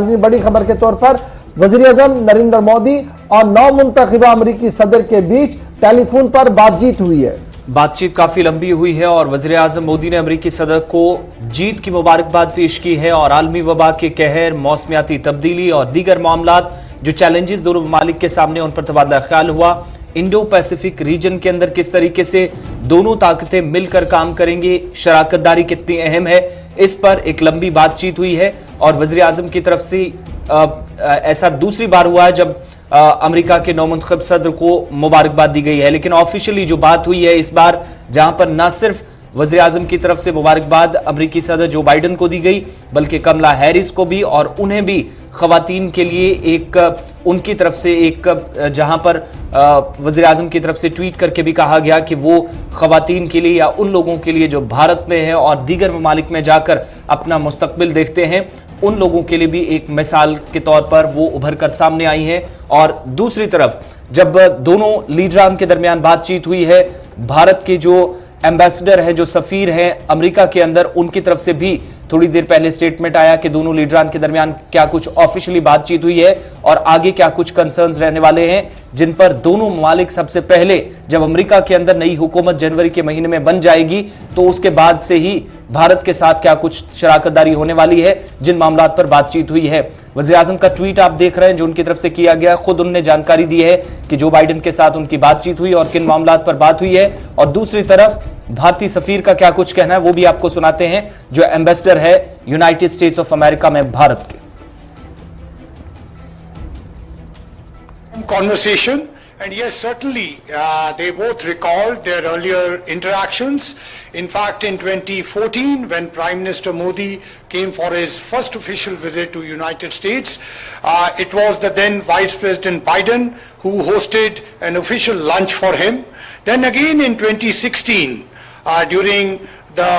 बड़ी खबर के तौर पर वजीर आजम नरेंद्र मोदी और नौ मुंतखबा अमरीकी सदर के बीच टेलीफोन पर बातचीत हुई है। बातचीत काफी लंबी हुई है और वजीर आजम मोदी ने अमरीकी सदर को जीत की मुबारकबाद पेश की है और आलमी वबा के कहर, मौसमियाती तब्दीली और दीगर मामलात जो चैलेंजेस दोनों ममालिक के सामने, उन पर तबादला ख्याल हुआ। इंडो पैसिफिक रीजन के अंदर किस तरीके से दोनों ताकतें मिलकर काम करेंगी, शराकतदारी कितनी अहम है, इस पर एक लंबी बातचीत हुई है। और वजीर आजम की तरफ से ऐसा दूसरी बार हुआ है जब अमेरिका के नौमुंतखब सदर को मुबारकबाद दी गई है। लेकिन ऑफिशियली जो बात हुई है इस बार, जहां पर न सिर्फ वज़ीर आज़म की तरफ से मुबारकबाद अमेरिकी सदर जो बाइडन को दी गई, बल्कि कमला हैरिस को भी, और उन्हें भी खवातीन के लिए एक उनकी तरफ से एक, जहां पर वज़ीर आज़म की तरफ से ट्वीट करके भी कहा गया कि वो खवातीन के लिए या उन लोगों के लिए जो भारत में है और दीगर ममालिक में जाकर अपना मुस्तकबिल देखते हैं, उन लोगों के लिए भी एक मिसाल के तौर पर वो उभर कर सामने आई है। और दूसरी तरफ जब दोनों लीडरान के दरमियान बातचीत हुई है, भारत के जो एम्बेसडर है, जो सफीर हैं अमेरिका के अंदर, उनकी तरफ से भी थोड़ी देर पहले स्टेटमेंट आया कि दोनों लीडरान के दरमियान क्या कुछ ऑफिशियली बातचीत हुई है और आगे क्या कुछ कंसर्न्स रहने वाले हैं, जिन पर दोनों ममालिक सबसे पहले, जब अमेरिका के अंदर नई हुकूमत जनवरी के महीने में बन जाएगी तो उसके बाद से ही भारत के साथ क्या कुछ शराकतदारी होने वाली है, जिन मामलात पर बातचीत हुई है। वज़ीर आज़म का ट्वीट आप देख रहे हैं जो उनकी तरफ से किया गया, खुद उन्होंने जानकारी दी है कि जो बाइडन के साथ उनकी बातचीत हुई और किन मामलात पर बात हुई है। और दूसरी तरफ भारतीय सफीर का क्या कुछ कहना है वो भी आपको सुनाते हैं, जो एम्बेसडर है यूनाइटेड स्टेट्स ऑफ अमेरिका में भारत के। Conversation, and yes, certainly they both recalled their earlier interactions. In fact, in 2014, when Prime Minister Modi came for his first official visit to United States, it was the then Vice President Biden who hosted an official lunch for him. Then again in 2016, during the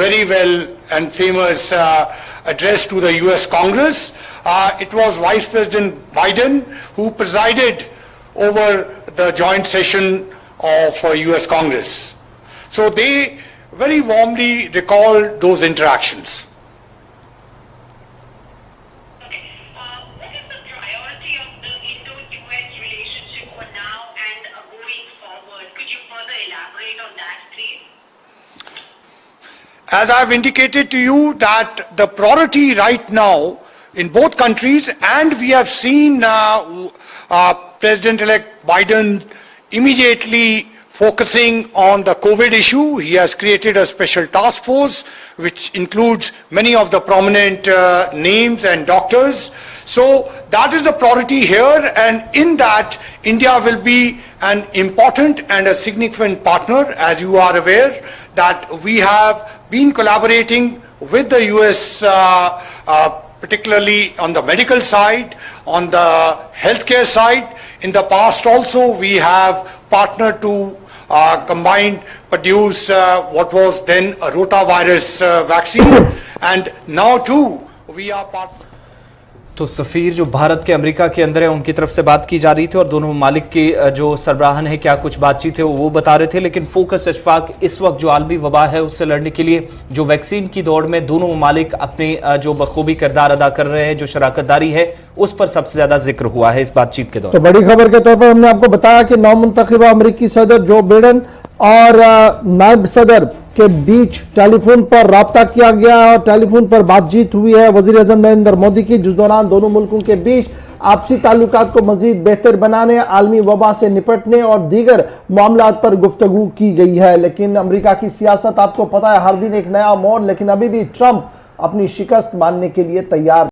very well and famous address to the US Congress, it was Vice President Biden who presided over the joint session of US Congress. So they very warmly recalled those interactions. Okay. What is the priority of the Indo-US relationship for now and going forward? Could you further elaborate on that, please? As I've indicated to you, that the priority right now in both countries, and we have seen President-elect Biden immediately focusing on the COVID issue. He has created a special task force which includes many of the prominent names and doctors. So that is the priority here, and in that India will be an important and a significant partner. As you are aware that we have been collaborating with the US particularly on the medical side, on the healthcare side. In the past also we have partnered to combined produce what was then a rotavirus vaccine, and now too we are partnering. तो सफीर जो भारत के America के अंदर है उनकी तरफ से बात की जा रही थी और दोनों ममालिक के जो सरबराहान है क्या कुछ बातचीत है वो बता रहे थे। लेकिन फोकस अशफाक इस वक्त जो आलमी वबा है उससे लड़ने के लिए जो वैक्सीन की दौड़ में दोनों ममालिक अपने जो बखूबी किरदार अदा कर रहे हैं, जो शराकतदारी है, उस पर सबसे ज्यादा जिक्र हुआ है इस बातचीत के दौरान। तो बड़ी खबर के तौर पर हमने आपको बताया कि नौ मुंतखबा अमरीकी सदर जो बाइडन और नायब सदर के बीच टेलीफोन पर राब्ता किया गया और टेलीफोन पर बातचीत हुई है वजीर आज़म नरेंद्र मोदी की, जिस दौरान दोनों मुल्कों के बीच आपसी ताल्लुकात को मजीद बेहतर बनाने, आलमी वबा से निपटने और दीगर मामलात पर गुफ्तगू की गई है। लेकिन अमेरिका की सियासत आपको पता है हर दिन एक नया मोड़, लेकिन अभी भी ट्रंप अपनी शिकस्त मानने के लिए तैयार